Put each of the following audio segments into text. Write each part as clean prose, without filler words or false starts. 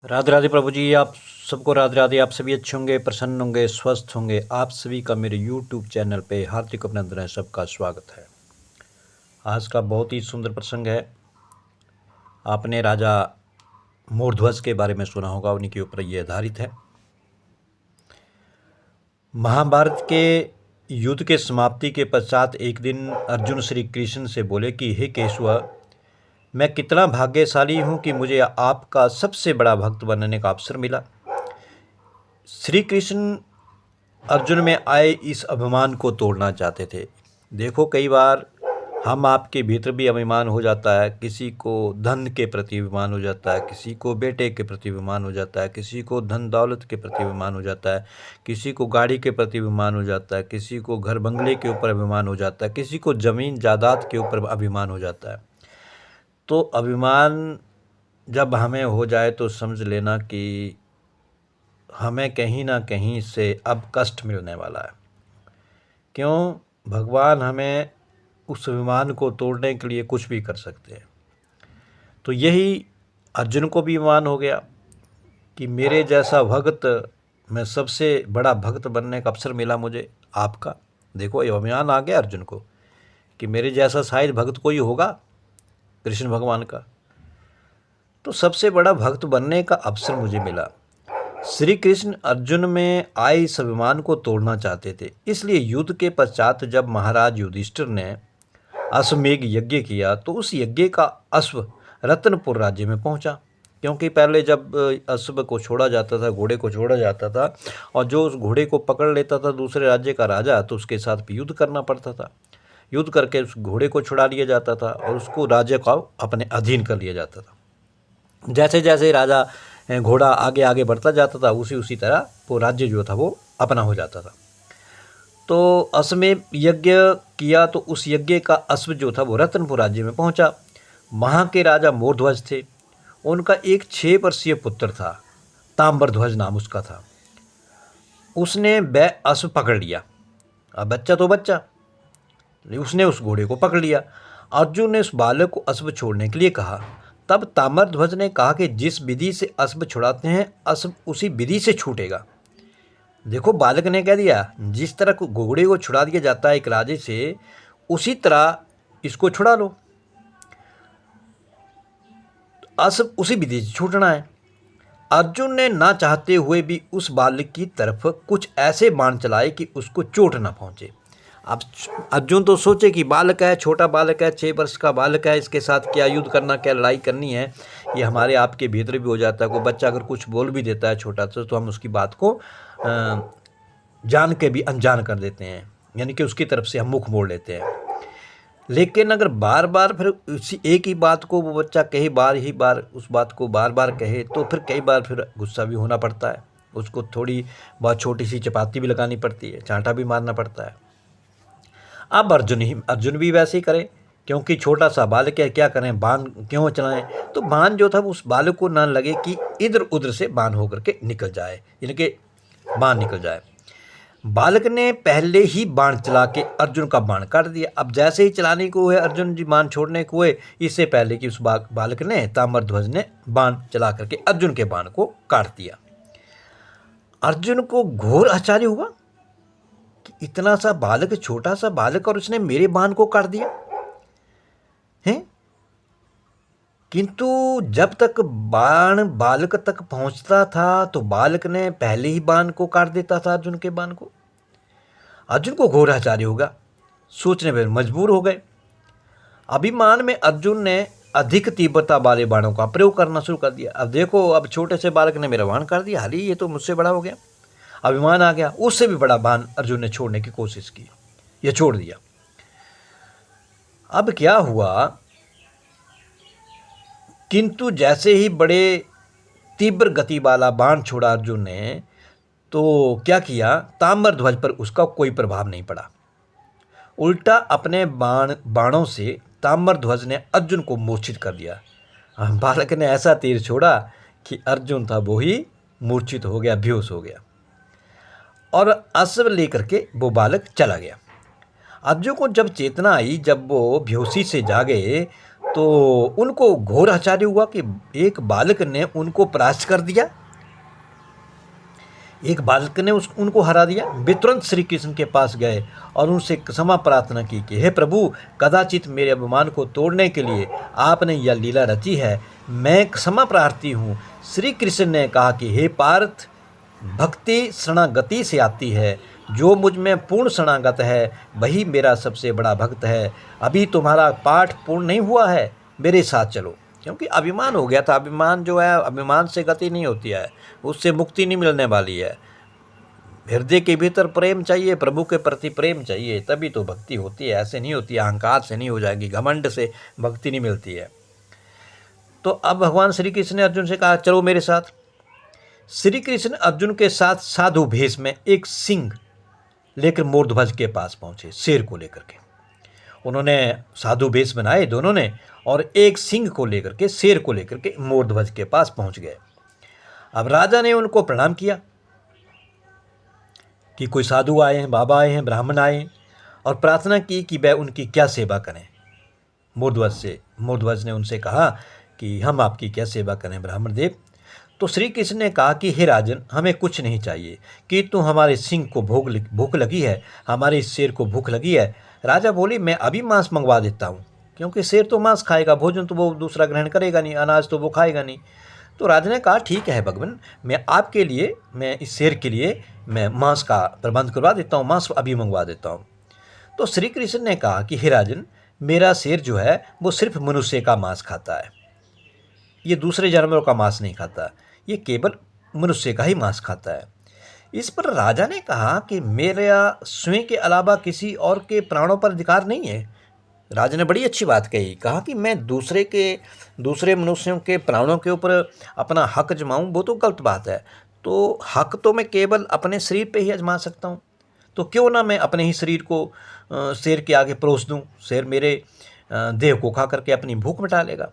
राधे राधे प्रभु जी। आप सबको राधे राधे। आप सभी अच्छे होंगे, प्रसन्न होंगे, स्वस्थ होंगे। आप सभी का मेरे यूट्यूब चैनल पे हार्दिक अभिनंदन है, सबका स्वागत है। आज का बहुत ही सुंदर प्रसंग है। आपने राजा मोरध्वज के बारे में सुना होगा, उन्हीं के ऊपर ये आधारित है। महाभारत के युद्ध के समाप्ति के पश्चात एक दिन अर्जुन श्री कृष्ण से बोले कि हे केशव, मैं कितना भाग्यशाली हूँ कि मुझे आपका सबसे बड़ा भक्त बनने का अवसर मिला। श्री कृष्ण अर्जुन में आए इस अभिमान को तोड़ना चाहते थे। देखो, कई बार हम आपके भीतर भी अभिमान हो जाता है। किसी को धन के प्रति अभिमान हो जाता है, किसी को बेटे के प्रति अभिमान हो जाता है, किसी को धन दौलत के प्रति अभिमान हो जाता है, किसी को गाड़ी के प्रति अभिमान हो जाता है, किसी को घर बंगले के ऊपर अभिमान हो जाता है, किसी को ज़मीन जायदाद के ऊपर अभिमान हो जाता है। तो अभिमान जब हमें हो जाए तो समझ लेना कि हमें कहीं ना कहीं से अब कष्ट मिलने वाला है। क्यों? भगवान हमें उस अभिमान को तोड़ने के लिए कुछ भी कर सकते हैं। तो यही अर्जुन को भी अभिमान हो गया कि मेरे जैसा भक्त, मैं सबसे बड़ा भक्त बनने का अवसर मिला मुझे आपका। देखो, ये अभिमान आ गया अर्जुन को कि मेरे जैसा शायद भक्त कोई होगा कृष्ण भगवान का, तो सबसे बड़ा भक्त बनने का अवसर मुझे मिला। श्री कृष्ण अर्जुन में आए इस अभिमान को तोड़ना चाहते थे। इसलिए युद्ध के पश्चात जब महाराज युधिष्ठिर ने अश्वमेध यज्ञ किया तो उस यज्ञ का अश्व रत्नपुर राज्य में पहुंचा। क्योंकि पहले जब अश्व को छोड़ा जाता था, घोड़े को छोड़ा जाता था, और जो उस घोड़े को पकड़ लेता था दूसरे राज्य का राजा, तो उसके साथ भी युद्ध करना पड़ता था। युद्ध करके उस घोड़े को छुड़ा लिया जाता था और उसको राज्य को अपने अधीन कर लिया जाता था। जैसे जैसे राजा घोड़ा आगे आगे बढ़ता जाता था, उसी तरह वो राज्य जो था वो अपना हो जाता था। तो अश्वमेध यज्ञ किया तो उस यज्ञ का अश्व जो था वो रत्नपुर राज्य में पहुंचा। वहाँ के राजा मोरध्वज थे। उनका एक 6 वर्षीय पुत्र था, ताम्रध्वज नाम उसका था। उसने वह अश्व पकड़ लिया। अब बच्चा तो बच्चा, उसने उस घोड़े को पकड़ लिया। अर्जुन ने उस बालक को अश्व छोड़ने के लिए कहा। तब ताम्रध्वज ने कहा कि जिस विधि से अश्व छुड़ाते हैं, अश्व उसी विधि से छूटेगा। देखो, बालक ने कह दिया, जिस तरह घोड़े को छुड़ा दिया जाता है एक राजे से, उसी तरह इसको छुड़ा लो। अश्व उसी विधि से छूटना है। अर्जुन ने ना चाहते हुए भी उस बालक की तरफ कुछ ऐसे बाण चलाए कि उसको चोट ना पहुंचे। अब अर्जुन तो सोचे कि बालक है, छोटा बालक है, 6 वर्ष का बालक है, इसके साथ क्या युद्ध करना, क्या लड़ाई करनी है। ये हमारे आपके भीतर भी हो जाता है। कोई बच्चा अगर कुछ बोल भी देता है छोटा सा, तो हम उसकी बात को जान के भी अनजान कर देते हैं, यानी कि उसकी तरफ से हम मुख मोड़ लेते हैं। लेकिन अगर बार बार फिर उसी एक ही बात को वो बच्चा कहे, बार उस बात को बार बार कहे, तो फिर कई बार फिर गुस्सा भी होना पड़ता है। उसको थोड़ी बहुत छोटी सी चपाती भी लगानी पड़ती है, चांटा भी मारना पड़ता है। अब अर्जुन भी वैसे ही करे, क्योंकि छोटा सा बालक है, क्या करें, बाण क्यों चलाएं। तो बाण जो था वो उस बालक को ना लगे कि इधर उधर से बाण होकर के निकल जाए, यानी कि बाण निकल जाए। बालक ने पहले ही बाण चला के अर्जुन का बाण काट दिया। अब जैसे ही चलाने को हुए अर्जुन जी, बाण छोड़ने को हुए, इससे पहले कि उस बालक ने, ताम्रध्वज ने बाण चला करके अर्जुन के बाण को काट दिया। अर्जुन को घोर आश्चर्य हुआ कि इतना सा बालक, छोटा सा बालक, और उसने मेरे बाण को काट दिया है। किंतु जब तक बाण बालक तक पहुंचता था तो बालक ने पहले ही बाण को काट देता था, अर्जुन के बाण को। अर्जुन को घोर आश्चर्य होगा, सोचने पर मजबूर हो गए। अभिमान में अर्जुन ने अधिक तीव्रता वाले बाणों का प्रयोग करना शुरू कर दिया। अब देखो, अब छोटे से बालक ने मेरा बाण काट दिया, हाली ये तो मुझसे बड़ा हो गया, अभिमान आ गया। उससे भी बड़ा बाण अर्जुन ने छोड़ने की कोशिश की, यह छोड़ दिया। अब क्या हुआ, किंतु जैसे ही बड़े तीव्र गति वाला बाण छोड़ा अर्जुन ने, तो क्या किया, ताम्रध्वज पर उसका कोई प्रभाव नहीं पड़ा। उल्टा अपने बाणों से ताम्रध्वज ने अर्जुन को मूर्छित कर दिया। बालक ने ऐसा तीर छोड़ा कि अर्जुन था वो ही मूर्छित हो गया, बेहोश हो गया, और अश्व लेकर के वो बालक चला गया। अर्जुन को जब चेतना आई, जब वो बेहोशी से जागे, तो उनको घोर आश्चर्य हुआ कि एक बालक ने उनको परास्त कर दिया, एक बालक ने उनको हरा दिया। वे तुरंत श्री कृष्ण के पास गए और उनसे क्षमा प्रार्थना की कि हे प्रभु, कदाचित मेरे अभिमान को तोड़ने के लिए आपने यह लीला रची है, मैं क्षमा प्रार्थी हूँ। श्री कृष्ण ने कहा कि हे पार्थ, भक्ति शरणागति से आती है, जो मुझ में पूर्ण शरणागत है वही मेरा सबसे बड़ा भक्त है। अभी तुम्हारा पाठ पूर्ण नहीं हुआ है, मेरे साथ चलो। क्योंकि अभिमान हो गया था। अभिमान जो है, अभिमान से गति नहीं होती है, उससे मुक्ति नहीं मिलने वाली है। हृदय के भीतर प्रेम चाहिए, प्रभु के प्रति प्रेम चाहिए, तभी तो भक्ति होती है। ऐसे नहीं होती है, अहंकार से नहीं हो जाएगी, घमंड से भक्ति नहीं मिलती है। तो अब भगवान श्री कृष्ण ने अर्जुन से कहा चलो मेरे साथ। श्री कृष्ण अर्जुन के साथ साधु भेष में एक सिंह लेकर मोरध्वज के पास पहुंचे, शेर को लेकर के। उन्होंने साधु भेष बनाए दोनों ने, और एक सिंह को लेकर के, शेर को लेकर के मोरध्वज के पास पहुंच गए। अब राजा ने उनको प्रणाम किया कि कोई साधु आए हैं, बाबा आए हैं, ब्राह्मण आए हैं, और प्रार्थना की कि वह उनकी क्या सेवा करें। मोरध्वज ने उनसे कहा कि हम आपकी क्या सेवा करें ब्राह्मण देव। तो श्री कृष्ण ने कहा कि हे राजन, हमें कुछ नहीं चाहिए कि तुम हमारे सिंह को भूख लगी है, हमारे इस शेर को भूख लगी है। राजा बोले मैं अभी मांस मंगवा देता हूँ, क्योंकि शेर तो मांस खाएगा, भोजन तो वो दूसरा ग्रहण करेगा नहीं, अनाज तो वो खाएगा नहीं। तो राजा ने कहा ठीक है भगवान, मैं आपके लिए, मैं इस शेर के लिए मैं मांस का प्रबंध करवा देता हूँ, मांस अभी मंगवा देता हूँ। तो श्री कृष्ण ने कहा कि हे राजन, मेरा शेर जो है वो सिर्फ मनुष्य का मांस खाता है, ये दूसरे जानवरों का मांस नहीं खाता, ये केवल मनुष्य का ही मांस खाता है। इस पर राजा ने कहा कि मेरा स्वयं के अलावा किसी और के प्राणों पर अधिकार नहीं है। राजा ने बड़ी अच्छी बात कही, कहा कि मैं दूसरे मनुष्यों के प्राणों के ऊपर अपना हक जमाऊं, वो तो गलत बात है। तो हक तो मैं केवल अपने शरीर पे ही आजमा सकता हूं, तो क्यों ना मैं अपने ही शरीर को शेर के आगे परोस दूं। शेर मेरे देह को खा करके अपनी भूख मिटा लेगा।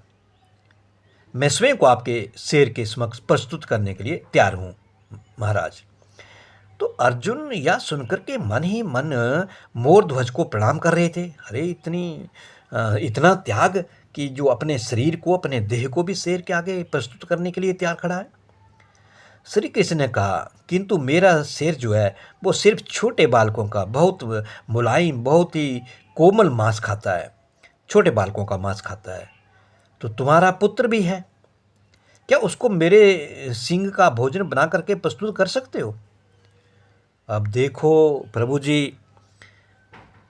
मैं स्वयं को आपके शेर के समक्ष प्रस्तुत करने के लिए तैयार हूँ महाराज। तो अर्जुन यह सुनकर के मन ही मन मोरध्वज को प्रणाम कर रहे थे। अरे इतना त्याग कि जो अपने शरीर को, अपने देह को भी शेर के आगे प्रस्तुत करने के लिए तैयार खड़ा है। श्री कृष्ण ने कहा किंतु मेरा शेर जो है वो सिर्फ छोटे बालकों का, बहुत मुलायम, बहुत ही कोमल मांस खाता है, छोटे बालकों का मांस खाता है। तो तुम्हारा पुत्र भी है, क्या उसको मेरे सिंह का भोजन बना करके प्रस्तुत कर सकते हो? अब देखो प्रभु जी,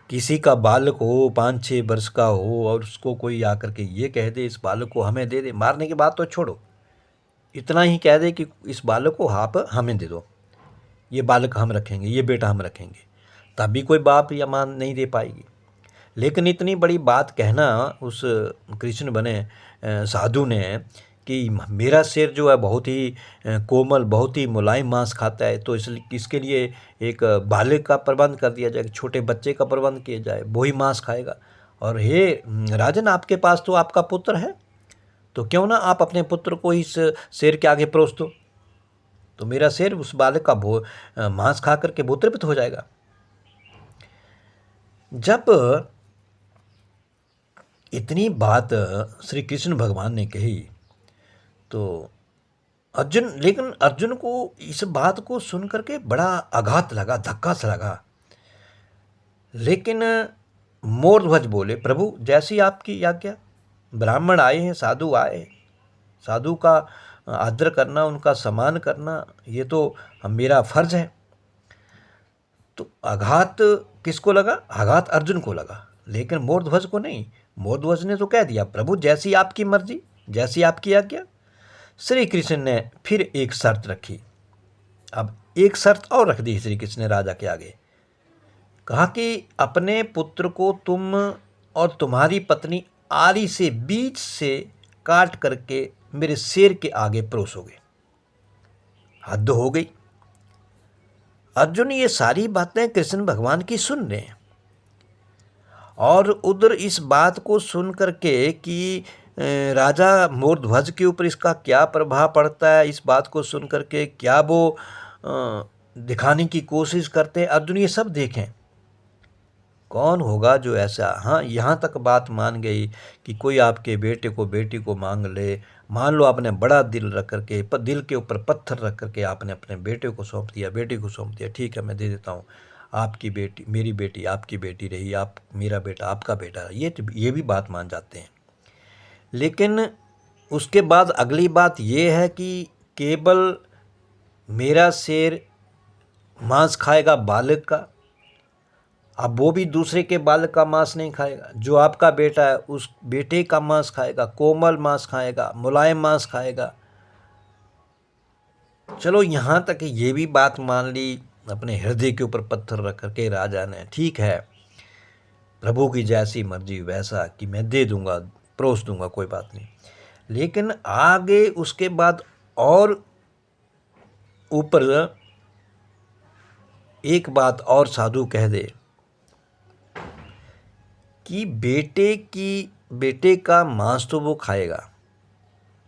किसी का बालक हो 5-6 वर्ष का हो और उसको कोई आकर के ये कह दे इस बालक को हमें दे दे, मारने की बात तो छोड़ो, इतना ही कह दे कि इस बालक को आप हमें दे दो, ये बालक हम रखेंगे, ये बेटा हम रखेंगे, तब भी कोई बाप या मां नहीं दे पाएगी। लेकिन इतनी बड़ी बात कहना उस कृष्ण बने साधु ने कि मेरा शेर जो है बहुत ही कोमल, बहुत ही मुलायम मांस खाता है, तो इसलिए इसके लिए एक बालक का प्रबंध कर दिया जाए, छोटे बच्चे का प्रबंध किया जाए, वही मांस खाएगा। और हे राजन, आपके पास तो आपका पुत्र है, तो क्यों ना आप अपने पुत्र को इस शेर के आगे परोस दो, तो मेरा शेर उस बालक का मांस खा करके भूतृप्त हो जाएगा। जब इतनी बात श्री कृष्ण भगवान ने कही तो लेकिन अर्जुन को इस बात को सुन करके बड़ा आघात लगा, धक्का सा लगा। लेकिन मोरध्वज बोले प्रभु जैसी आपकी आज्ञा, ब्राह्मण आए हैं, साधु आए, साधु का आदर करना, उनका सम्मान करना, ये तो मेरा फर्ज है। तो आघात किसको लगा? आघात अर्जुन को लगा, लेकिन मोरध्वज को नहीं। मोरध्वज ने तो कह दिया प्रभु जैसी आपकी मर्जी, जैसी आपकी आज्ञा। श्री कृष्ण ने फिर एक शर्त रखी। अब एक शर्त और रख दी श्री कृष्ण ने राजा के आगे, कहा कि अपने पुत्र को तुम और तुम्हारी पत्नी आरी से बीच से काट करके मेरे शेर के आगे परोसोगे। हद हो गई। अर्जुन ये सारी बातें कृष्ण भगवान की सुन रहे हैं, और उधर इस बात को सुन करके कि राजा मोरध्वज के ऊपर इसका क्या प्रभाव पड़ता है, इस बात को सुन करके क्या वो दिखाने की कोशिश करते हैं। अर्जुन ये सब देखें, कौन होगा जो ऐसा, हाँ यहाँ तक बात मान गई कि कोई आपके बेटे को बेटी को मांग ले। मान लो आपने बड़ा दिल रख करके, दिल के ऊपर पत्थर रख करके आपने अपने बेटे को सौंप दिया, बेटी को सौंप दिया, ठीक है मैं दे देता हूँ, आपकी बेटी मेरी बेटी आपकी बेटी रही, आप मेरा बेटा आपका बेटा, ये भी बात मान जाते हैं। लेकिन उसके बाद अगली बात ये है कि केवल मेरा शेर मांस खाएगा बालक का, अब वो भी दूसरे के बालक का मांस नहीं खाएगा। जो आपका बेटा है उस बेटे का मांस खाएगा, कोमल मांस खाएगा, मुलायम मांस खाएगा। चलो यहाँ तक ये भी बात मान ली अपने हृदय के ऊपर पत्थर रख करके राजा ने, ठीक है प्रभु की जैसी मर्जी वैसा, कि मैं दे दूंगा परोस दूंगा, कोई बात नहीं। लेकिन आगे उसके बाद और ऊपर एक बात और साधु कह दे कि बेटे का मांस तो वो खाएगा,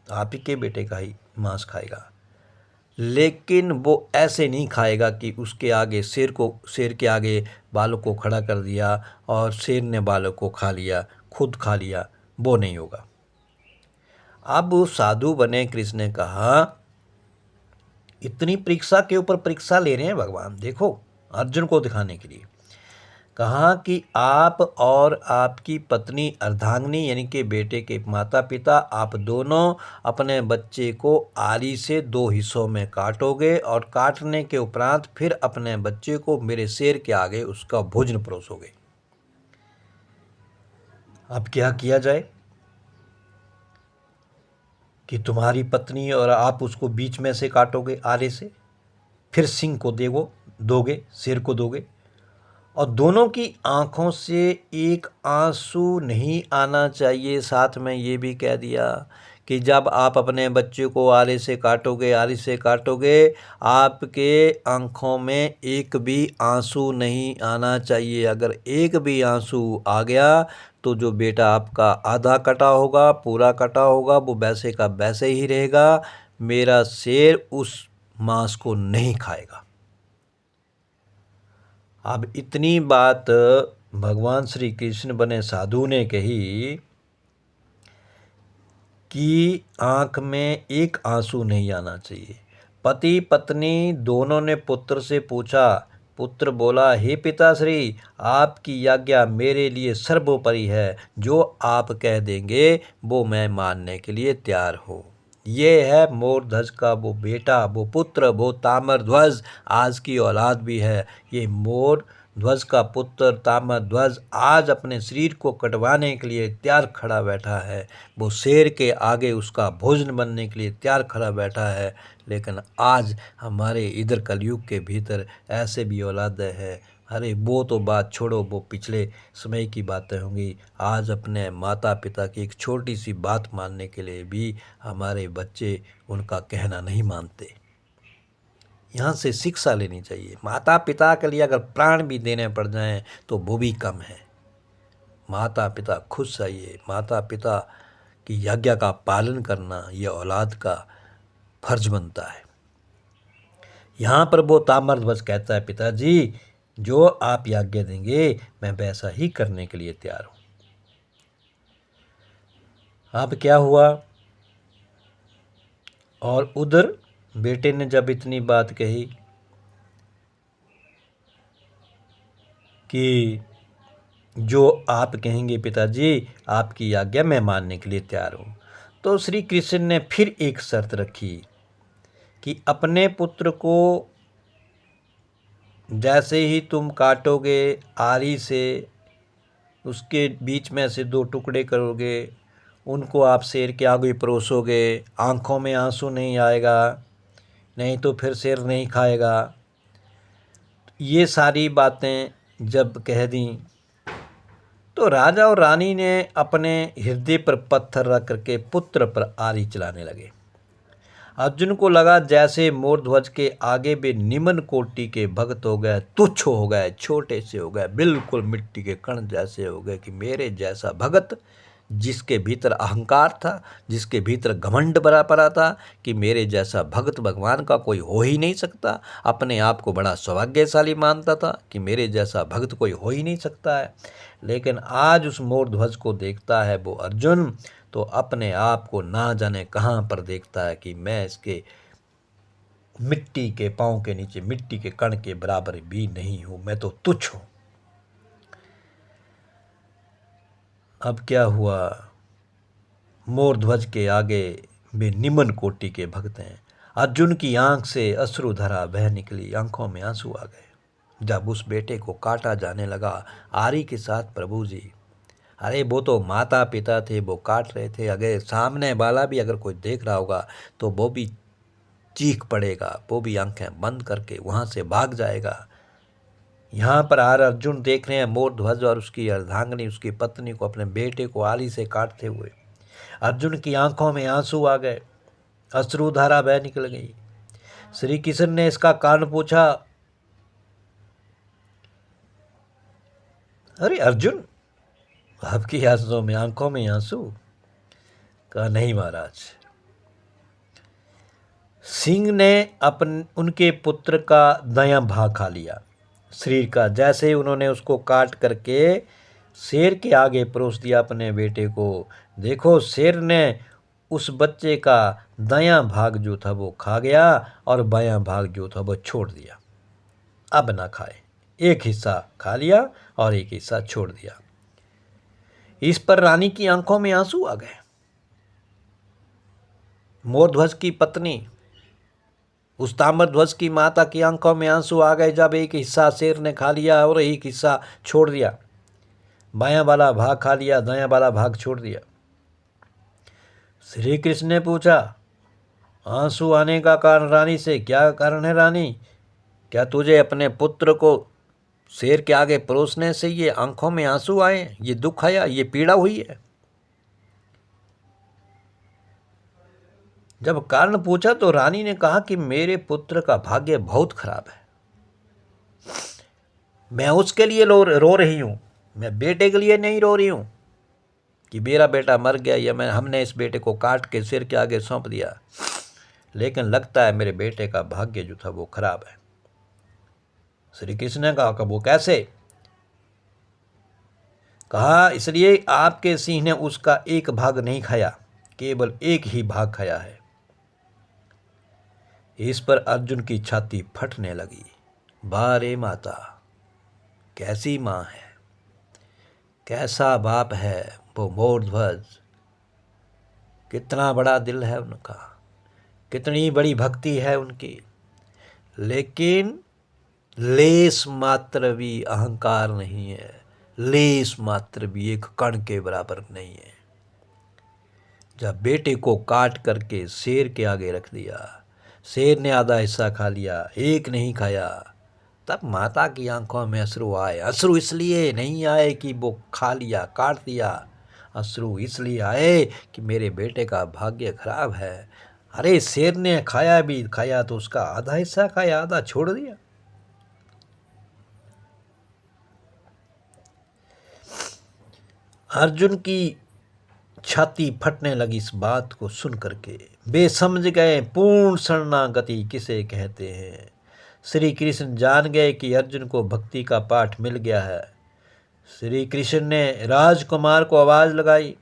आप ही के बेटे का ही मांस खाएगा, लेकिन वो ऐसे नहीं खाएगा कि उसके आगे शेर के आगे बालक को खड़ा कर दिया और शेर ने बालक को खा लिया, खुद खा लिया, वो नहीं होगा। अब वो साधु बने कृष्ण ने कहा, इतनी परीक्षा के ऊपर परीक्षा ले रहे हैं भगवान, देखो अर्जुन को दिखाने के लिए कहा कि आप और आपकी पत्नी अर्धांगिनी यानी कि बेटे के माता पिता, आप दोनों अपने बच्चे को आरी से 2 हिस्सों में काटोगे और काटने के उपरांत फिर अपने बच्चे को मेरे शेर के आगे उसका भोजन परोसोगे। अब क्या किया जाए कि तुम्हारी पत्नी और आप उसको बीच में से काटोगे आरे से, फिर सिंह को दोगे, शेर को दोगे, और दोनों की आंखों से एक आंसू नहीं आना चाहिए। साथ में ये भी कह दिया कि जब आप अपने बच्चे को आरी से काटोगे आपके आंखों में एक भी आंसू नहीं आना चाहिए। अगर एक भी आंसू आ गया तो जो बेटा आपका आधा कटा होगा, पूरा कटा होगा, वो वैसे का वैसे ही रहेगा, मेरा शेर उस मांस को नहीं खाएगा। अब इतनी बात भगवान श्री कृष्ण बने साधु ने कही कि आँख में एक आंसू नहीं आना चाहिए। पति पत्नी दोनों ने पुत्र से पूछा, पुत्र बोला, हे पिताश्री आपकी आज्ञा मेरे लिए सर्वोपरि है, जो आप कह देंगे वो मैं मानने के लिए तैयार हूँ। ये है मोर ध्वज का वो बेटा, वो पुत्र, वो ताम्र ध्वज आज की औलाद भी है। ये मोर ध्वज का पुत्र ताम्र ध्वज आज अपने शरीर को कटवाने के लिए तैयार खड़ा बैठा है, वो शेर के आगे उसका भोजन बनने के लिए तैयार खड़ा बैठा है। लेकिन आज हमारे इधर कलयुग के भीतर ऐसे भी औलादें हैं, अरे वो तो बात छोड़ो, वो पिछले समय की बातें होंगी। आज अपने माता पिता की एक छोटी सी बात मानने के लिए भी हमारे बच्चे उनका कहना नहीं मानते। यहाँ से शिक्षा लेनी चाहिए। माता पिता के लिए अगर प्राण भी देने पड़ जाएं तो वो भी कम है। माता पिता खुश रहिए, माता पिता की आज्ञा का पालन करना यह औलाद का फर्ज बनता है। यहाँ पर वो ताम्रध्वज कहता है, पिताजी जो आप आज्ञा देंगे मैं वैसा ही करने के लिए तैयार हूँ। अब क्या हुआ, और उधर बेटे ने जब इतनी बात कही कि जो आप कहेंगे पिताजी आपकी आज्ञा मैं मानने के लिए तैयार हूँ, तो श्री कृष्ण ने फिर एक शर्त रखी कि अपने पुत्र को जैसे ही तुम काटोगे आरी से, उसके बीच में से 2 टुकड़े करोगे, उनको आप शेर के आगे परोसोगे, आँखों में आंसू नहीं आएगा, नहीं तो फिर शेर नहीं खाएगा। ये सारी बातें जब कह दी तो राजा और रानी ने अपने हृदय पर पत्थर रख करके पुत्र पर आरी चलाने लगे। अर्जुन को लगा जैसे मोर ध्वज के आगे भी निम्न कोटि के भक्त हो गए, तुच्छ हो गए, छोटे से हो गए, बिल्कुल मिट्टी के कण जैसे हो गए कि मेरे जैसा भगत जिसके भीतर अहंकार था, जिसके भीतर घमंड भरा पड़ा था कि मेरे जैसा भक्त भगवान का कोई हो ही नहीं सकता, अपने आप को बड़ा सौभाग्यशाली मानता था कि मेरे जैसा भक्त कोई हो ही नहीं सकता है। लेकिन आज उस मोर ध्वज को देखता है वो अर्जुन, तो अपने आप को ना जाने कहाँ पर देखता है कि मैं इसके मिट्टी के पाँव के नीचे मिट्टी के कण के बराबर भी नहीं हूँ, मैं तो तुच्छ हूँ। अब क्या हुआ, मोर ध्वज के आगे वे निम्न कोटि के भक्त हैं। अर्जुन की आंख से अश्रुधारा बह निकली, आंखों में आंसू आ गए जब उस बेटे को काटा जाने लगा आरी के साथ। प्रभु जी, अरे वो तो माता पिता थे, वो काट रहे थे, अगर सामने वाला भी अगर कोई देख रहा होगा तो वो भी चीख पड़ेगा, वो भी आंखें बंद करके वहाँ से भाग जाएगा। यहाँ पर अर्जुन देख रहे हैं मोर ध्वज और उसकी अर्धांगिनी, उसकी पत्नी को, अपने बेटे को आली से काटते हुए। अर्जुन की आंखों में आंसू आ गए, अश्रुधारा बह निकल गई। श्री कृष्ण ने इसका कारण पूछा, अरे अर्जुन, आपकी आंखों में आंसू? कहा, नहीं महाराज, सिंह ने उनके पुत्र का दायां भाग खा लिया शरीर का। जैसे ही उन्होंने उसको काट करके शेर के आगे परोस दिया अपने बेटे को, देखो शेर ने उस बच्चे का दायां भाग जो था वो खा गया और बायां भाग जो था वो छोड़ दिया। अब ना खाए, एक हिस्सा खा लिया और एक हिस्सा छोड़ दिया। इस पर रानी की आंखों में आंसू आ गए। मोरध्वज की पत्नी, उस ताम्रध्वज की माता की आंखों में आंसू आ गए जब एक हिस्सा शेर ने खा लिया और एक हिस्सा छोड़ दिया। बायां वाला भाग खा लिया, दायां वाला भाग छोड़ दिया। श्री कृष्ण ने पूछा, आंसू आने का कारण रानी से क्या कारण है? रानी, क्या तुझे अपने पुत्र को शेर के आगे परोसने से ये आंखों में आंसू आए, ये दुख आया, ये पीड़ा हुई है? जब कारण पूछा तो रानी ने कहा कि मेरे पुत्र का भाग्य बहुत खराब है, मैं उसके लिए रो रही हूं, मैं बेटे के लिए नहीं रो रही हूं कि मेरा बेटा मर गया या हमने इस बेटे को काट के सिर के आगे सौंप दिया, लेकिन लगता है मेरे बेटे का भाग्य जो था वो खराब है। श्री कृष्ण ने कहा, वो कैसे? कहा, इसलिए आपके सिंह ने उसका एक भाग नहीं खाया, केवल एक ही भाग खाया है। इस पर अर्जुन की छाती फटने लगी। बारे माता, कैसी माँ है, कैसा बाप है वो मोरध्वज, कितना बड़ा दिल है उनका, कितनी बड़ी भक्ति है उनकी, लेकिन लेस मात्र भी अहंकार नहीं है, लेस मात्र भी एक कण के बराबर नहीं है। जब बेटे को काट करके शेर के आगे रख दिया, शेर ने आधा हिस्सा खा लिया, एक नहीं खाया, तब माता की आंखों में अश्रु आए। अश्रु इसलिए नहीं आए कि वो खा लिया, काट दिया, अश्रु इसलिए आए कि मेरे बेटे का भाग्य खराब है। अरे शेर ने खाया भी खाया तो उसका आधा हिस्सा खाया, आधा छोड़ दिया। अर्जुन की छाती फटने लगी इस बात को सुन करके। वे समझ गए पूर्ण शरणागति किसे कहते हैं। श्री कृष्ण जान गए कि अर्जुन को भक्ति का पाठ मिल गया है। श्री कृष्ण ने राजकुमार को आवाज लगाई,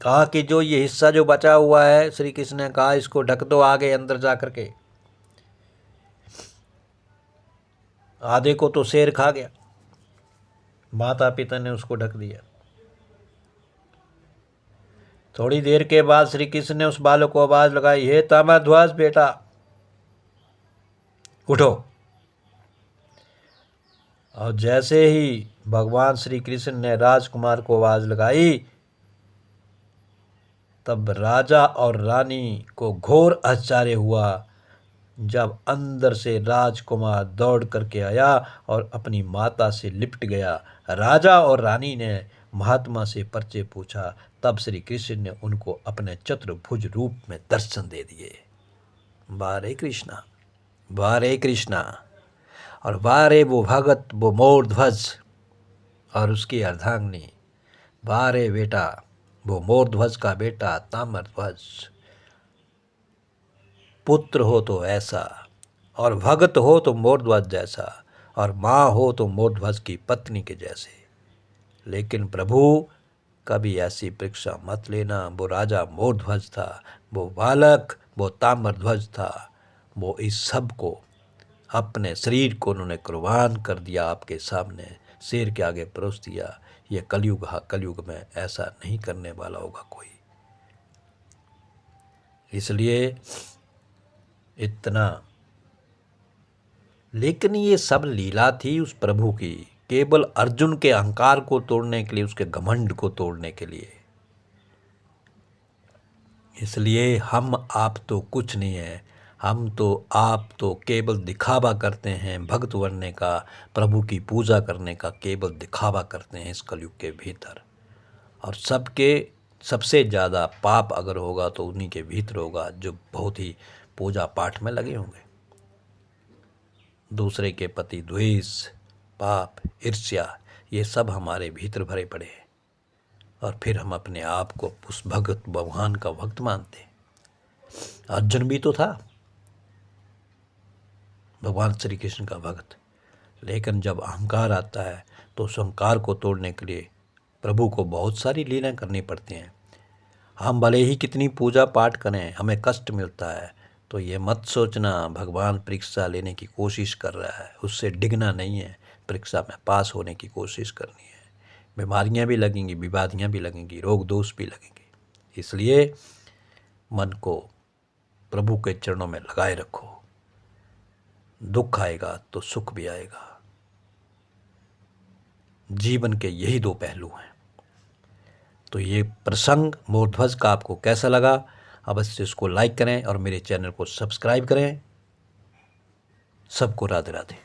कहा कि जो ये हिस्सा जो बचा हुआ है, श्री कृष्ण ने कहा इसको ढक दो आगे अंदर जा करके। आधे को तो शेर खा गया, माता पिता ने उसको ढक दिया। थोड़ी देर के बाद श्री कृष्ण ने उस बालक को आवाज लगाई, हे ताम्रध्वज बेटा, उठो। और जैसे ही भगवान श्री कृष्ण ने राजकुमार को आवाज लगाई, तब राजा और रानी को घोर आश्चर्य हुआ जब अंदर से राजकुमार दौड़ करके आया और अपनी माता से लिपट गया। राजा और रानी ने महात्मा से परिचय पूछा, तब श्री कृष्ण ने उनको अपने चतुर्भुज रूप में दर्शन दे दिए। वारे कृष्णा, वारे कृष्णा। और वारे वो भगत, वो मोरध्वज और उसकी अर्धांगिनी वाह रे बेटा, वो मोरध्वज का बेटा ताम्रध्वज, पुत्र हो तो ऐसा, और भगत हो तो मोरध्वज जैसा, और माँ हो तो मोरध्वज की पत्नी के जैसे। लेकिन प्रभु, कभी ऐसी परीक्षा मत लेना। वो राजा मोरध्वज था, वो बालक वो ताम्रध्वज था। वो इस सब को, अपने शरीर को उन्होंने कुर्बान कर दिया, आपके सामने शेर के आगे परोस दिया। ये कलयुग, हाँ कलयुग में ऐसा नहीं करने वाला होगा कोई। इसलिए इतना, लेकिन ये सब लीला थी उस प्रभु की, केवल अर्जुन के अहंकार को तोड़ने के लिए, उसके घमंड को तोड़ने के लिए। इसलिए हम आप तो कुछ नहीं है, हम तो आप तो केवल दिखावा करते हैं भक्त बनने का, प्रभु की पूजा करने का केवल दिखावा करते हैं इस कलयुग के भीतर। और सबसे ज़्यादा पाप अगर होगा तो उन्हीं के भीतर होगा जो बहुत ही पूजा पाठ में लगे होंगे। दूसरे के प्रति द्वेष, पाप, ईर्ष्या, ये सब हमारे भीतर भरे पड़े हैं। और फिर हम अपने आप को उस भगत भगवान का भक्त मानते हैं। अर्जुन भी तो था भगवान श्री कृष्ण का भक्त, लेकिन जब अहंकार आता है तो उस अहंकार को तोड़ने के लिए प्रभु को बहुत सारी लीलाएं करनी पड़ती हैं। हम भले ही कितनी पूजा पाठ करें, हमें कष्ट मिलता है, तो ये मत सोचना भगवान परीक्षा लेने की कोशिश कर रहा है, उससे डिगना नहीं है, परीक्षा में पास होने की कोशिश करनी है। बीमारियां भी लगेंगी, विवादियाँ भी लगेंगी, रोग दोष भी लगेंगे। इसलिए मन को प्रभु के चरणों में लगाए रखो। दुख आएगा तो सुख भी आएगा। जीवन के यही दो पहलू हैं। तो ये प्रसंग मोरध्वज का आपको कैसा लगा, अवश्य इसको लाइक करें और मेरे चैनल को सब्सक्राइब करें। सबको राधे राधे।